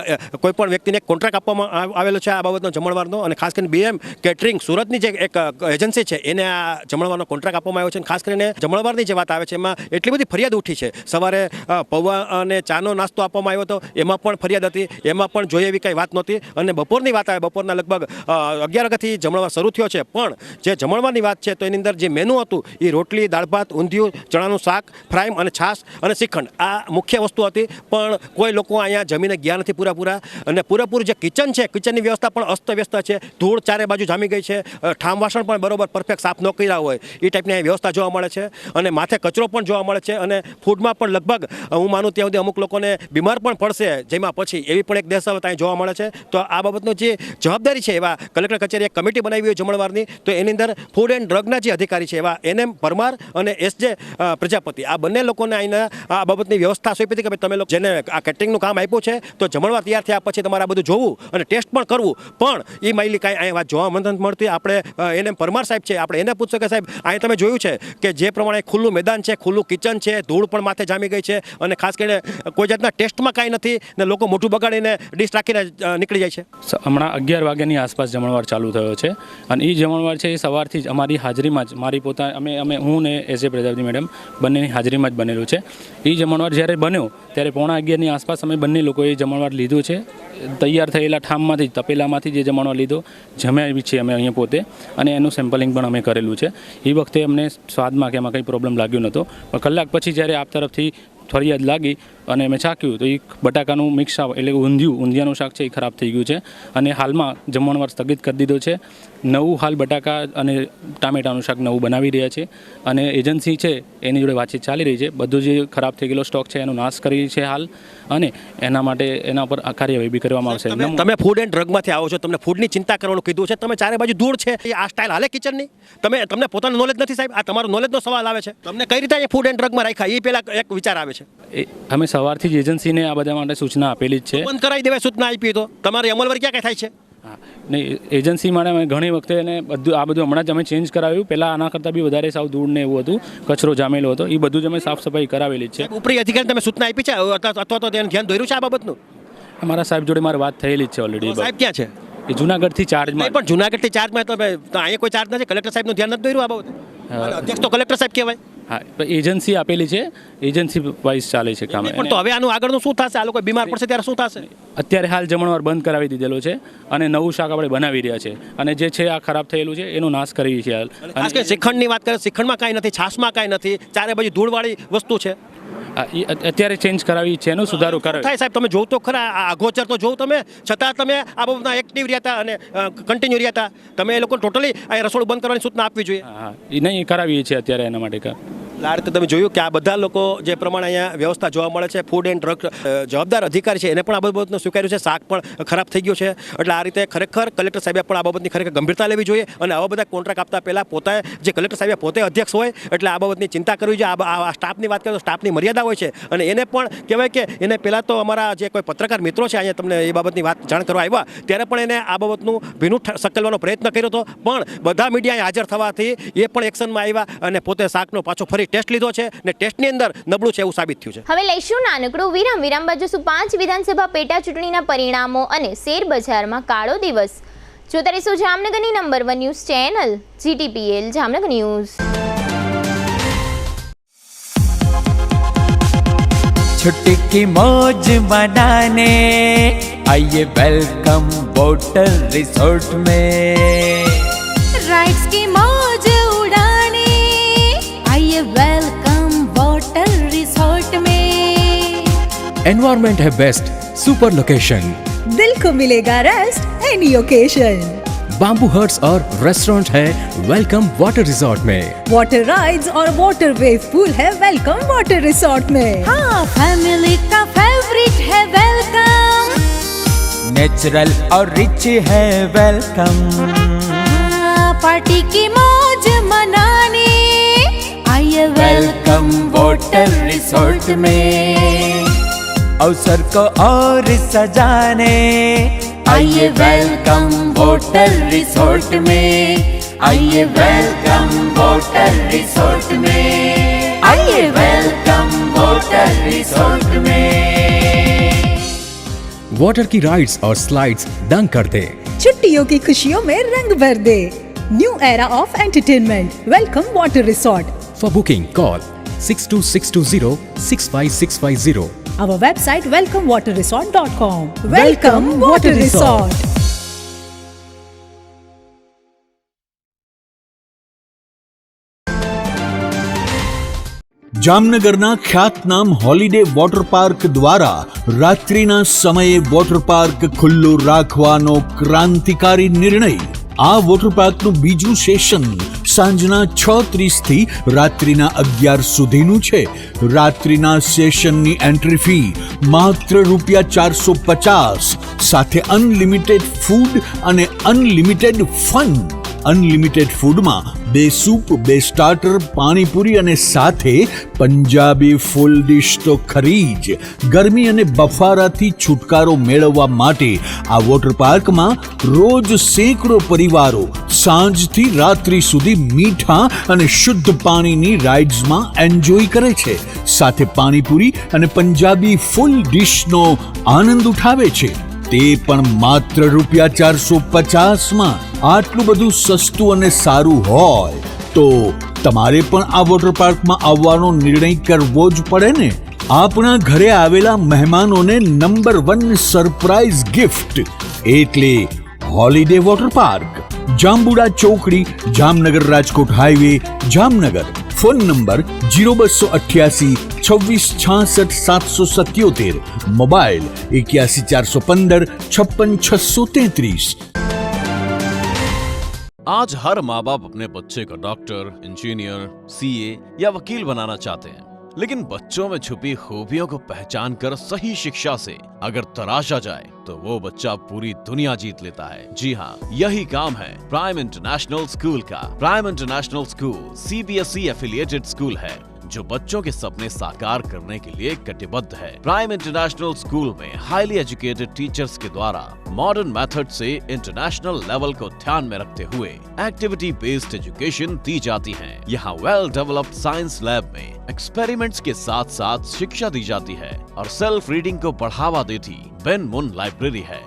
કોઈપણ વ્યક્તિને કોન્ટ્રાક્ટ આપવામાં આવેલો છે આ બાબતનો જમણવારનો. અને ખાસ કરીને બીએમ કેટરિંગ સુરતની જે એક એજન્સી છે એને આ જમણવારનો કોન્ટ્રાક્ટ આપવામાં આવ્યો છે. ખાસ કરીને જમણવારની જે વાત આવે છે એમાં એટલી બધી ફરિયાદ ઉઠી છે. સવારે પૌવા અને ચાનો નાસ્તો આપવામાં આવ્યો હતો, એમાં પણ ફરિયાદ હતી, એમાં પણ જોઈએ એવી કંઈ વાત નહોતી. અને બપોરની વાત આવે, બપોરના લગભગ 11 વાગ્યાથી જમણવાર શરૂ થયો છે, પણ જે જમણવારની વાત છે તો એની અંદર જે મેનુ હતું એ રોટલી, દાળ ભાત, ઊંધિયું, ચણાનું શાક, ફ્રાય અને છાશ અને શ્રીખંડ, આ મુખ્ય વસ્તુ હતી. પણ કોઈ લોકો અહીંયા જમીને ગયા નથી પૂરેપૂરા. અને પૂરેપૂરું જે કિચન છે, કિચનની વ્યવસ્થા પણ અસ્તવ્યસ્ત છે. ધૂળ ચારે બાજુ જામી ગઈ છે. ઠામ વાસણ પણ બરોબર પરફેક્ટ સાફ ન કર્યા હોય એ ટાઈપની વ્યવસ્થા જોવા મળે છે. અને માથે કચરો પણ જોવા મળે છે. અને ફૂડમાં પણ લગભગ હું માનું ત્યાં સુધી અમુક લોકોને બીમાર પણ પડશે જેમાં પછી, એવી પણ એક દહેશત અહીં જોવા મળે છે. તો આ બાબતનો જે જવાબદારી છે એવા કલેક્ટર કચેરીએ કમિટી બનાવી હોય જમણવારની, તો એની અંદર ફૂડ એન્ડ ડ્રગના જે અધિકારી છે એવા એનએમ પરમાર અને એસજે પ્રજાપતિ, આ બંને લોકોને અહીંના આ બાબતની વ્યવસ્થા સોંપી હતી કે તમે લોકો જેને આ કેટરિંગનું કામ આપ્યું છે તો જમણવાર તૈયાર થયા પછી તમારે આ બધું જોવું અને ટેસ્ટ પણ કરવું. પણ એ માહિતી કાંઈ અહીં વાત જોવા નથી મળતી. આપણે એને પરમાર સાહેબ છે, આપણે એને પૂછશો કે સાહેબ અહીં તમે જોયું છે કે જે પ્રમાણે ખુલ્લું મેદાન છે, ખુલ્લું કિચન છે, ધૂળ પણ માથે જામી ગઈ છે, અને ખાસ કરીને કોઈ જાતના ટેસ્ટમાં કાંઈ નથી ને લોકો મોઢું બગાડીને ડિશ રાખીને નીકળી જાય છે.
હમણાં 11 વાગ્યાની આસપાસ જમણવાર ચાલુ થયો છે અને એ જમણવાર છે એ સવારથી જ અમારી હાજરીમાં જ, મારી અમે હું ને એસ એ પ્રજાપતિ મેડમ બંનેની હાજરીમાં જ બનેલું છે. એ જમણવાર જ્યારે બન્યો ત્યારે 11:15ની આસપાસ અમે બંને લોકોએ જમણવાર લીધું છે. તૈયાર થયેલા ઠામમાંથી, તપેલામાંથી જે જમણવાર લીધો, જમ્યા છીએ અમે અહીંયા પોતે, અને એનું સેમ્પલિંગ પણ અમે કરેલું છે. એ વખતે અમને સ્વાદમાં કે એમાં કંઈ પ્રોબ્લેમ લાગ્યો નહોતો. પણ કલાક પછી જ્યારે આપ તરફથી ફરિયાદ લાગી અને મેં ચાખ્યું તો એ બટાકાનું મિક્સ એટલે ઊંધિયાનું શાક છે એ ખરાબ થઈ ગયું છે. અને હાલમાં જમણવાર સ્થગિત કરી દીધો છે. નવું હાલ બટાકા અને ટામેટાનું શાક નવું બનાવી રહ્યા છે. અને એજન્સી છે એની જોડે વાતચીત ચાલી રહી છે. બધું જે ખરાબ થઈ ગયેલો સ્ટોક છે એનો નાશ કરી છે હાલ, અને એના માટે એના પર કાર્યવાહી બી કરવામાં આવશે.
તમે ફૂડ એન્ડ ડ્રગમાંથી આવો છો, તમને ફૂડની ચિંતા કરવાનું કીધું છે, તમે ચારે બાજુ ધૂળ છે, આ સ્ટાઇલ હાલે કિચનની? તમને પોતાનું નોલેજ નથી સાહેબ? આ તમારો નોલેજનો સવાલ આવે છે. તમને કઈ રીતે ફૂડ એન્ડ ડ્રગમાં રાખ્યા એ પહેલા એક વિચાર આવે છે.
અમે સવારથી જ એજન્સીને આ બધા માટે સૂચના આપેલી જ છે.
બંધ કરાવી દેવાય સૂચના આપી તો તમારી અમલવારી ક્યાં કઈ થાય છે?
હા, નહીં, એજન્સી માટે અમે ઘણી વખતે એને આ બધું હમણાં જ અમે ચેન્જ કરાવ્યું. પહેલાં આના કરતાં બી વધારે સાવ ધૂળ ને એવું હતું, કચરો જામેલો હતો, એ બધું જ અમે સાફ સફાઈ કરાવેલી જ છે.
ઉપરી અધિકારી તમે સૂચના આપી છે અથવા તો તેને ધ્યાન દોર્યું છે આ બાબતનું?
અમારા સાહેબ જોડે મારી વાત થયેલી જ છે ઓલરેડી.
સાહેબ ક્યાં છે?
એ જુનાગઢથી ચાર્જમાં.
પણ જુનાગઢથી ચાર્જમાં તો અહીંયા કોઈ ચાર્જ નથી. કલેક્ટર સાહેબનું ધ્યાન નથી દોર્યું આ બાબતે? અધ્યક્ષ તો કલેક્ટર સાહેબ કહેવાય.
હા, એજન્સી આપેલી છે, એજન્સી વાઇઝ ચાલે છે કામ.
પણ તો હવે આનું આગળનું શું થશે? આ લોકો બીમાર પડશે ત્યારે શું થશે?
અત્યારે હાલ જમણવાર બંધ કરાવી દીધેલો છે અને નવું શાક આપણે બનાવી રહ્યા છે. અને જે છે આ ખરાબ થયેલું છે એનો નાશ કરી છે હાલ.
ખાસ કરીને શ્રીખંડની વાત કરીએ, શ્રીખંડમાં કાંઈ નથી, છાશમાં કાંઈ નથી, ચારે બાજુ ધૂળવાળી વસ્તુ છે.
અત્યારે ચેન્જ કરાવી છે, એનો સુધારો કરાવી.
થાય સાહેબ, તમે જોવ તો ખરા, આ અગોચર તો જોવ તમે, છતાં તમે આ બાબતના એક્ટિવ રહ્યા હતા અને કન્ટિન્યુ રહ્યા હતા. તમે એ લોકો ટોટલી આ રસોડું બંધ કરવાની સૂચના આપવી જોઈએ.
હા, એ નહીં કરાવીએ છીએ અત્યારે એના માટે.
આ રીતે તમે જોયું કે આ બધા લોકો જે પ્રમાણે અહીંયા વ્યવસ્થા જોવા મળે છે, ફૂડ એન્ડ ડ્રગ જવાબદાર અધિકારી છે એને પણ આ બાબતનું સ્વીકાર્યું છે. શાક પણ ખરાબ થઈ ગયું છે. એટલે આ રીતે ખરેખર કલેક્ટર સાહેબે પણ આ બાબતની ખરેખર ગંભીરતા લેવી જોઈએ. અને આવા બધા કોન્ટ્રાક્ટ આપતા પહેલાં પોતે જે કલેક્ટર સાહેબ પોતે અધ્યક્ષ હોય એટલે આ બાબતની ચિંતા કરવી જોઈએ. આ સ્ટાફની વાત કરીએ તો સ્ટાફની મર્યાદા હોય છે, અને એને પણ કહેવાય કે એને પહેલાં તો અમારા જે કોઈ પત્રકાર મિત્રો છે અહીંયા તમને એ બાબતની વાત જાણ કરવા આવ્યા ત્યારે પણ એને આ બાબતનું ભીનું સકેલવાનો પ્રયત્ન કર્યો હતો. પણ બધા મીડિયાએ હાજર થવાથી એ પણ એક્શનમાં આવ્યા અને પોતે શાકનો પાછો ફરી ટેસ્ટ લીધો છે ને ટેસ્ટની અંદર નબળું છે એવું સાબિત થયું છે.
હવે લઈશું નાનકડું વિરામ બાદ જોશું 5 વિધાનસભા પેટા ચૂંટણીના પરિણામો અને શેર બજારમાં કાળો દિવસ. જોતા રહીશું જામનગરની number 1 news channel GTPL Jamnagar news.
छुट्टी की मौज बनाने आइए वेलकम वाटर रिसोर्ट में।
राइड्स की मौज उड़ाने आइए वेलकम वाटर रिसोर्ट में।
एनवायरनमेंट है बेस्ट, सुपर लोकेशन,
दिल को मिलेगा rest any occasion.
Bamboo huts और रेस्टोरेंट है वेलकम वाटर रिसोर्ट में।
वाटर राइड्स और वाटर वेव पूल है वेलकम वाटर रिसोर्ट में।
हाँ, फैमिली का फेवरेट है वेलकम।
नेचुरल और रिच है वेलकम।
पार्टी की मौज मनाने आइए वेलकम वाटर रिसोर्ट में।
अवसर को और सजाने आइए वेलकम वाटर रिसोर्ट में। आइए वेलकम वाटर रिसोर्ट में। आइए वेलकम वाटर रिसोर्ट में।
वाटर की राइड्स और स्लाइड्स दंग कर दे।
छुट्टियों की खुशियों में रंग भर दे। New era of entertainment welcome water resort.
For booking call 6262065650.
Our website welcomewaterresort.com. Welcome Water Resort.
જામનગરના ખ્યાતનામ હોલિડે વોટર પાર્ક દ્વારા રાત્રિના સમયે વોટર પાર્ક ખુલ્લું રાખવાનો ક્રાંતિકારી નિર્ણય। આ વોટર પાર્કનું બીજું સેશન સાંજના 6:30 થી રાત્રિના 11 સુધીનું છે। રાત્રિના સેશનની એન્ટ્રી ફી માત્ર ₹450 સાથે અનલિમિટેડ ફૂડ અને અનલિમિટેડ ફન। અનલિમિટેડ ફૂડમાં 2 સૂપ, 2 સ્ટાર્ટર, પાણીપુરી અને સાથે પંજાબી ફૂલ ડિશ તો ખરી જ। ગરમી અને બફારાથી છુટકારો મેળવવા માટે આ વોટર પાર્કમાં રોજ સેંકડો પરિવારો સાંજથી રાત્રિ સુધી મીઠા અને શુદ્ધ પાણીની રાઇડ્સમાં એન્જોય કરે છે, સાથે પાણીપુરી અને પંજાબી ફૂલ ડિશનો આનંદ ઉઠાવે છે, તે પણ માત્ર ₹450માં। આટલું બધું સસ્તું અને સારું હોય તો તમારે પણ આ વોટર પાર્કમાં આવવાનો નિર્ણય કરવો જ પડે ને। આપણા ઘરે આવેલા મહેમાનોને નંબર 1 સરપ્રાઈઝ ગિફ્ટ એટલે હોલિડે વોટર પાર્ક, જાંબુડા ચોકડી, Jamnagar Rajkot highway, Jamnagar. Phone number 0288 26 66 777, mobile 81 415 56 633।
आज हर माँ बाप अपने बच्चे को डॉक्टर, इंजीनियर, सीए या वकील बनाना चाहते हैं, लेकिन बच्चों में छुपी खूबियों को पहचान कर सही शिक्षा से अगर तराशा जाए तो वो बच्चा पूरी दुनिया जीत लेता है। जी हाँ, यही काम है प्राइम इंटरनेशनल स्कूल का। Prime international school CBSE affiliated school है जो बच्चों के सपने साकार करने के लिए कटिबद्ध है। प्राइम इंटरनेशनल स्कूल में हाईली एजुकेटेड टीचर्स के द्वारा मॉडर्न मेथड से इंटरनेशनल लेवल को ध्यान में रखते हुए एक्टिविटी बेस्ड एजुकेशन दी जाती है। यहाँ वेल डेवलप्ड साइंस लैब में एक्सपेरिमेंट्स के साथ साथ शिक्षा दी जाती है और सेल्फ रीडिंग को बढ़ावा देती बेन मुन लाइब्रेरी है।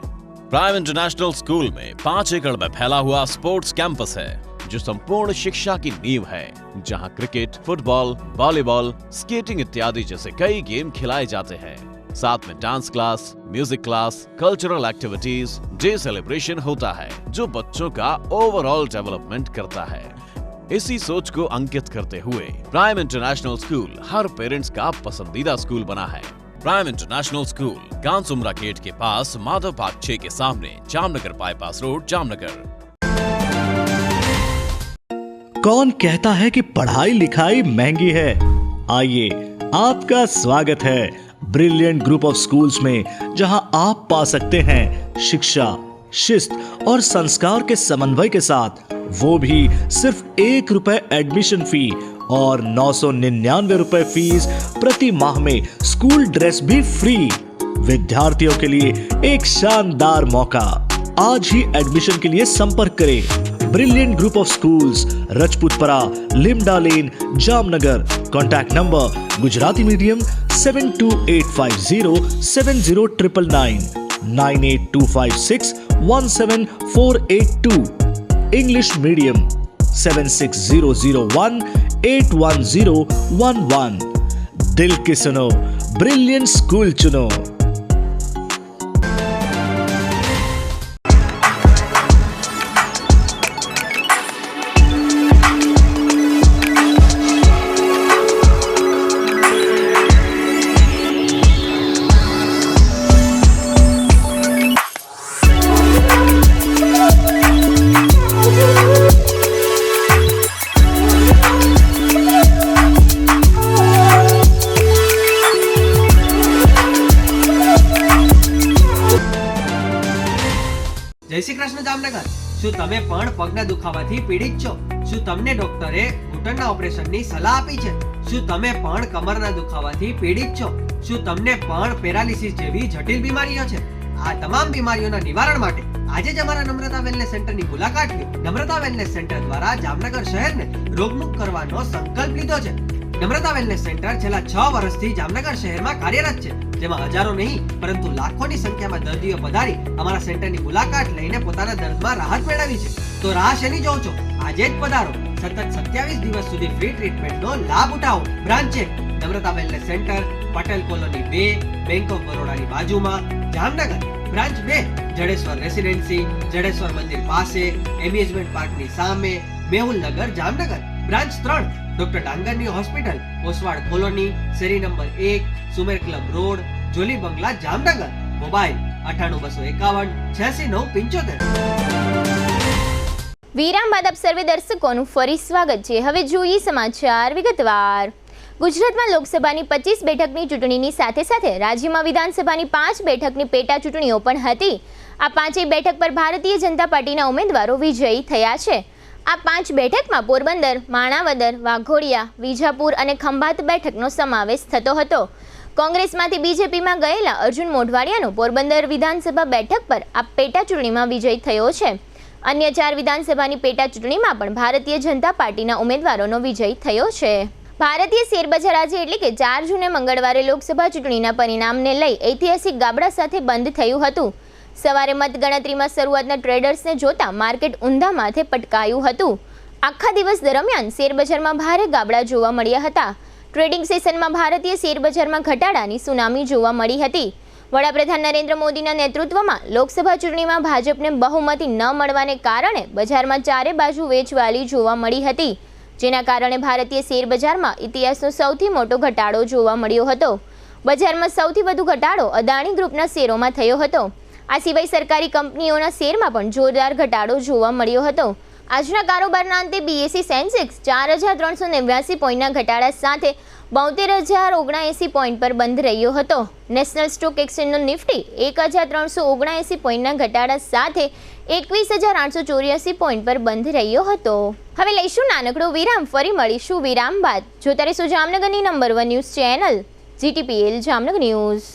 प्राइम इंटरनेशनल स्कूल में 5 एकड़ में फैला हुआ स्पोर्ट्स कैंपस है जो संपूर्ण शिक्षा की नींव है, जहां क्रिकेट, फुटबॉल, वॉलीबॉल, स्केटिंग इत्यादि जैसे कई गेम खिलाए जाते हैं। साथ में dance class, music class, cultural activities, day celebration होता है जो बच्चों का ओवरऑल डेवलपमेंट करता है। इसी सोच को अंकित करते हुए प्राइम इंटरनेशनल स्कूल हर पेरेंट्स का पसंदीदा स्कूल बना है। प्राइम इंटरनेशनल स्कूल कांसुमरा गेट के पास माधव पार्क 6 के सामने, जामनगर बाईपास रोड, जामनगर।
कौन कहता है कि पढ़ाई लिखाई महंगी है? आइए, आपका स्वागत है ब्रिलियंट ग्रुप ऑफ स्कूल्स में, जहां आप पा सकते हैं शिक्षा, शिस्त और संस्कार के समन्वय के साथ, वो भी सिर्फ ₹1 एडमिशन फी और 999 रुपए फीस प्रति माह में स्कूल ड्रेस भी फ्री। विद्यार्थियों के लिए एक शानदार मौका। आज ही एडमिशन के लिए संपर्क करें। Brilliant group of schools, Rajputpara, Limda lane, Jamnagar. Contact number Gujarati medium 7825070999, 9825617482, English medium 7600181011। दिल की सुनो, ब्रिलियंट स्कूल चुनो।
જય શ્રી કૃષ્ણ જામનગર. શું તમે પણ પગના દુખાવાથી પીડિત છો? શું તમને ડોક્ટરે ઘૂંટણના ઓપરેશનની સલાહ આપી છે? શું તમે પણ કમરના દુખાવાથી પીડિત છો? શું તમને પણ પેરાલિસિસ જેવી જટિલ બીમારીઓ છે? આ તમામ બીમારીઓના નિવારણ માટે આજે જ અમારા નમ્રતા વેલનેસ સેન્ટરની મુલાકાત લો. નમ્રતા વેલનેસ સેન્ટર દ્વારા જામનગર શહેરને રોગમુક્ત કરવાનો સંકલ્પ લીધો છે. નમ્રતા વેલનેસ સેન્ટર છેલ્લા 6 વર્ષથી જામનગર શહેરમાં કાર્યરત છે, જેમાં હજારો નહીં પરંતુ લાખોની સંખ્યામાં દર્દીઓ પધારી અમારા સેન્ટરની મુલાકાત લઈને પોતાના દર્દમાં રાહત મેળવી છે. તો રાહ શેની જોવો છો? આજે જ પધારો. સતત 27 દિવસ સુધી ફ્રી ટ્રીટમેન્ટનો લાભ ઉઠાવો. બ્રાન્ચ છે Namrata wellness centre, Patel colony 2, bank of બરોડાની બાજુમાં, જામનગર. બ્રાન્ચ 2 જડેશ્વર રેસિડેન્સી, જડેશ્વર મંદિર પાસે, એમ્યુઝમેન્ટ પાર્કની સામે, મેહુલનગર, જામનગર. બ્રાન્ચ 3 ડોક્ટર ડાંગરની હોસ્પિટલ, ઓસવાડ કોલોની, શેરી number 1, Sumer club road, Jolly Bungalow, Jamnagar. Mobile 9826566975.
વિરામ બાદ આપ સર્વે દર્શકોનું ફરી સ્વાગત છે. હવે જોઈએ સમાચાર વિગતવાર. ગુજરાતમાં લોકસભાની 25 બેઠકની ચૂંટણીની સાથે સાથે રાજ્યમાં વિધાનસભાની 5 બેઠકની પેટા ચૂંટણીઓ પણ હતી. આ 5 બેઠક પર ભારતીય જનતા પાર્ટીના ઉમેદવારો વિજયી થયા છે. આ 5 બેઠકમાં પોરબંદર, માણાવદર, વાઘોડિયા, વિજાપુર અને ખંભાત બેઠકનો સમાવેશ થતો હતો. કોંગ્રેસમાંથી બીજેપીમાં ગયેલા અર્જુન મોઢવાડિયાનો પોરબંદર વિધાનસભા બેઠક પર આ પેટા ચૂંટણીમાં વિજય થયો છે. અન્ય 4 વિધાનસભાની પેટા ચૂંટણીમાં પણ ભારતીય જનતા પાર્ટીના ઉમેદવારોનો વિજય થયો છે. ભારતીય શેરબજાર આજે એટલે કે 4 જૂને મંગળવારે લોકસભા ચૂંટણીના પરિણામને લઈ ઐતિહાસિક ગાબડા સાથે બંધ થયું હતું. સવારે મતગણતરીમાં શરૂઆતના ટ્રેડર્સને જોતા માર્કેટ ઊંધા માથે પટકાયું હતું. આખા દિવસ દરમિયાન શેરબજારમાં ભારે ગાબડા જોવા મળ્યા હતા. ટ્રેડિંગ સેશનમાં ભારતીય શેરબજારમાં ઘટાડાની સુનામી જોવા મળી હતી. વડાપ્રધાન નરેન્દ્ર મોદીના નેતૃત્વમાં લોકસભા ચૂંટણીમાં ભાજપને બહુમતી ન મળવાને કારણે બજારમાં ચારે બાજુ વેચવાલી જોવા મળી હતી, જેના કારણે ભારતીય શેરબજારમાં ઇતિહાસનો સૌથી મોટો ઘટાડો જોવા મળ્યો હતો. બજારમાં સૌથી વધુ ઘટાડો અદાણી ગ્રુપના શેરોમાં થયો હતો. આ સિવાય સરકારી કંપનીઓના શેરમાં પણ જોરદાર ઘટાડો જોવા મળ્યો હતો. આજના કારોબારના અંતે બીએસઈ સેન્સેક્સ 4389 પોઈન્ટના ઘટાડા સાથે 72079 પોઈન્ટ પર બંધ રહ્યો હતો. નેશનલ સ્ટોક એક્સચેન્જનો નિફ્ટી 1379 પોઈન્ટના ઘટાડા સાથે 21884 પોઈન્ટ પર બંધ રહ્યો હતો. હવે લઈશું નાનકડો વિરામ, ફરી મળીશું વિરામ બાદ. જોતા રહેશો જામનગરની number 1 news channel GTPL Jamnagar news.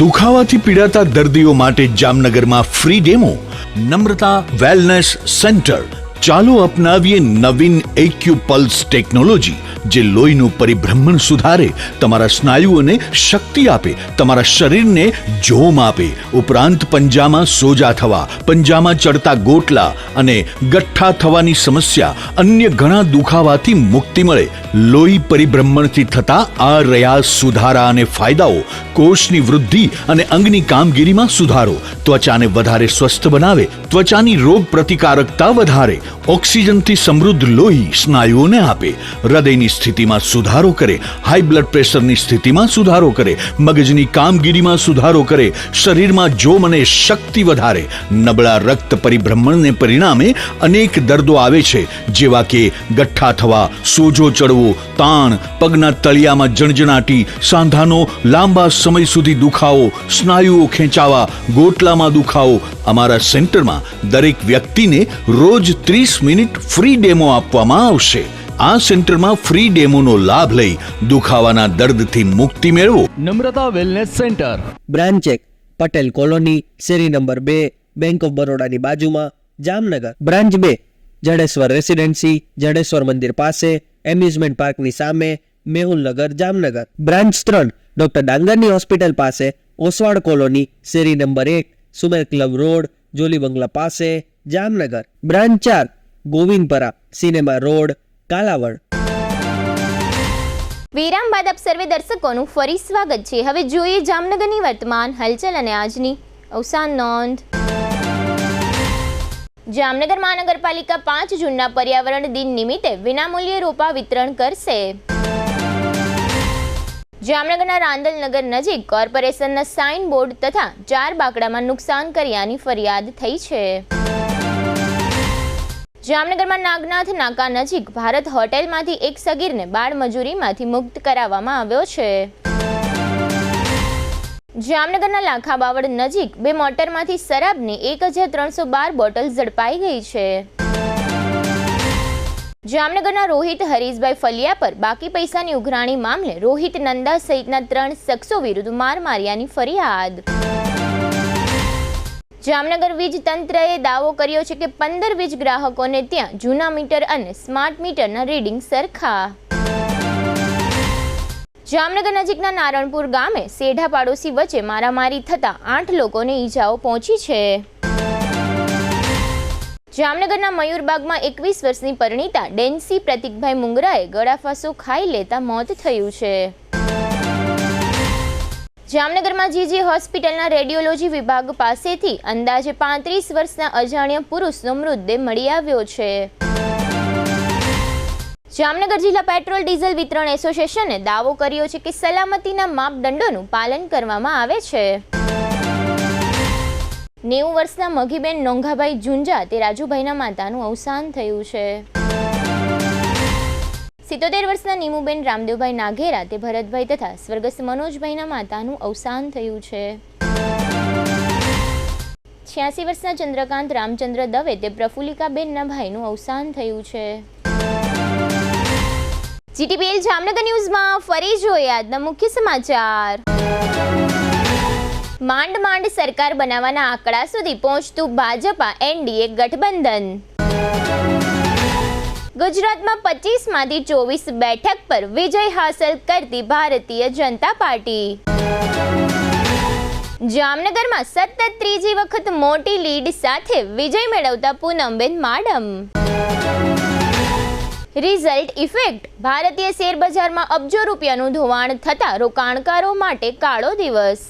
દુખાવાથી પીડાતા દર્દીઓ માટે જામનગરમાં free demo. Namrata wellness centre. ચાલો અપનાવીએ નવીન એક્યુપલ્સ ટેકનોલોજી, જે લોહીનું પરિભ્રમણ સુધારે, તમારા સ્નાયુઓને શક્તિ આપે, તમારા શરીરને જોમ આપે. ઉપરાંત પંજામાં સોજા થવા, પંજામાં ચડતા ગોટલા અને ગઠ્ઠા થવાની સમસ્યા, અન્ય ઘણા દુખાવાથી મુક્તિ મળે. લોહી પરિભ્રમણથી થતા આ રહ્યા સુધારા અને ફાયદાઓ. કોષની વૃદ્ધિ અને અંગની કામગીરીમાં સુધારો, ત્વચાને વધારે સ્વસ્થ બનાવે, ત્વચાની રોગ પ્રતિકારકતા વધારે, ઓક્સિજનથી સમૃદ્ધ લોહી સ્નાયુઓને આપે, હૃદયની સ્થિતિમાં સુધારો કરે, હાઈ બ્લડ પ્રેશરની સ્થિતિમાં સુધારો કરે, મગજની કામગીરીમાં સુધારો કરે, શરીરમાં જોમ અને શક્તિ વધારે. નબળા રક્ત પરિભ્રમણને પરિણામે અનેક દર્દો આવે છે, જેવા કે ગઠ્ઠા થવા, સોજો ચડવો, તાણ, પગના તળિયામાં જણજણાટી, સાંધાનો લાંબા સમય સુધી દુખાવો, સ્નાયુઓ ખેંચાવા, ગોટલામાં દુખાવો. અમારા સેન્ટરમાં દરેક વ્યક્તિને રોજ 30 મિનિટ ફ્રી ડેમો આપવામાં આવશે. આ સેન્ટરમાં ફ્રી ડેમોનો લાભ લઈ દુખાવાના દર્દથી મુક્તિ મેળવો.
Namrata wellness centre,
branch 1 Patel colony, શેરી નંબર 2, બેંક ઓફ બરોડાની બાજુમાં, જામનગર. બ્રાન્ચ 2 જડેશ્વર રેસિડેન્સી, જડેશ્વર મંદિર પાસે, એમ્યુઝમેન્ટ પાર્કની સામે, મેહુલનગર, જામનગર. બ્રાન્ચ 3 ડોક્ટર ડાંગરની હોસ્પિટલ પાસે, ઓસવાડ કોલોની, શેરી number 1, Sumer club road, Jolly Bungalow પાસે, Jamnagar. Branch 4 Govindpara, cinema road, Kalavad.
વિરામ બાદ આપ સર્વે દર્શકોનું ફરી સ્વાગત છે. હવે જોઈએ જામનગરની વર્તમાન હલચલ અને આજની અવસાન નોંધ. જામનગર મહાનગરપાલિકા 5 જૂનના પર્યાવરણ દિન નિમિત્તે વિનામૂલ્યે રોપા વિતરણ કરશે. જામનગરના રાંદલનગર નજીક કોર્પોરેશનના સાઇન બોર્ડ તથા 4 બાકડામાં નુકસાન કર્યાની ફરિયાદ થઈ છે. જામનગરમાં નાગનાથ નાકા નજીક ભારત હોટેલમાંથી એક સગીરને બાળ મજૂરીમાંથી મુક્ત કરાવવામાં આવ્યો છે. જામનગરના લાખા બાવળ નજીક 2 મોટરમાંથી શરાબની 1312 બોટલ ઝડપાઈ ગઈ છે. જામનગરના રોહિત હરીશભાઈ ફલિયા પર બાકી પૈસાની ઉઘરાણી મામલે રોહિત નંદા સહિતના 3 શખ્સો વિરુદ્ધ માર માર્યાની ફરિયાદ. જામનગર વીજ તંત્રએ દાવો કર્યો છે કે 15 વીજ ગ્રાહકોને ત્યાં જૂના મીટર અને સ્માર્ટ મીટરના રીડિંગ સરખા. જામનગર નજીકના નારણપુર ગામે સેઢા પાડોશી વચ્ચે મારામારી થતા 8 લોકોને ઈજાઓ પહોંચી છે. જામનગરના મયુરબાગમાં 21 વર્ષની પરિણીતા ડેન્સી પ્રતિકભાઈ મુંગરાએ ગળાફાંસો ખાઈ લેતા મોત થયું છે. જામનગરમાં જીજી હોસ્પિટલના રેડિયોલોજી વિભાગ પાસેથી અંદાજે 35 વર્ષના અજાણ્યા પુરુષનો મૃતદેહ મળી આવ્યો છે. જામનગર જિલ્લા પેટ્રોલ ડીઝલ વિતરણ એસોસિએશને દાવો કર્યો છે કે સલામતીના માપદંડોનું પાલન કરવામાં આવે છે. 90 વર્ષના મઘીબેન નોંઘાભાઈ ઝુંઝા તે રાજુભાઈના માતાનું અવસાન થયું છે. 77 વર્ષના નીમુબેન રામદેવભાઈ નાઘેરા તે ભરતભાઈ તથા સ્વર્ગસ્થ મનોજભાઈના માતાનું અવસાન થયું છે. 86 વર્ષના ચંદ્રકાંત રામચંદ્ર દવે તે પ્રફુલ્લિકાબેનના ભાઈનું અવસાન થયું છે. જીટીપીએલ જામનગર ન્યૂઝમાં ફરી જોઈએ આજના મુખ્ય સમાચાર. માંડ માંડ સરકાર બનાવવાના આંકડા સુધી પહોંચતું ભાજપા એનડીએ ગઠબંધન. ગુજરાતમાં 25 માંથી 24 બેઠક પર વિજય હાંસલ કરતી ભારતીય જનતા પાર્ટી. જામનગરમાં સતત ત્રીજી વખત મોટી લીડ સાથે વિજય મેળવતા પૂનમબેન માડમ. રિઝલ્ટ ઇફેક્ટ ભારતીય શેર બજારમાં અબજો રૂપિયાનું ધોવાણ થતા રોકાણકારો માટે કાળો દિવસ.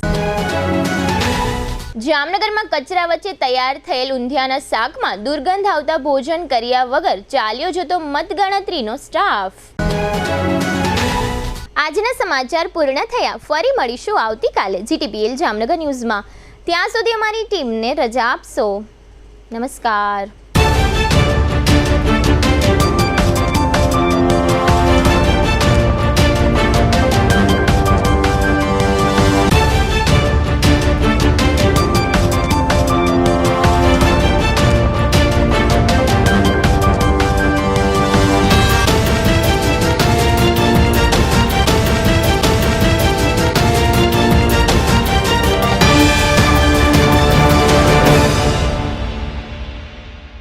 જામનગરમાં કચરા વચ્ચે તૈયાર થયેલ ઊંધિયાના શાકમાં દુર્ગંધ આવતા ભોજન કર્યા વગર ચાલ્યો જતો મતગણતરીનો સ્ટાફ. આજના સમાચાર પૂર્ણ થયા. ફરી મળીશું આવતીકાલે જીટીપીએલ જામનગર ન્યૂઝમાં. ત્યાં સુધી અમારી ટીમને રજા આપશો. નમસ્કાર.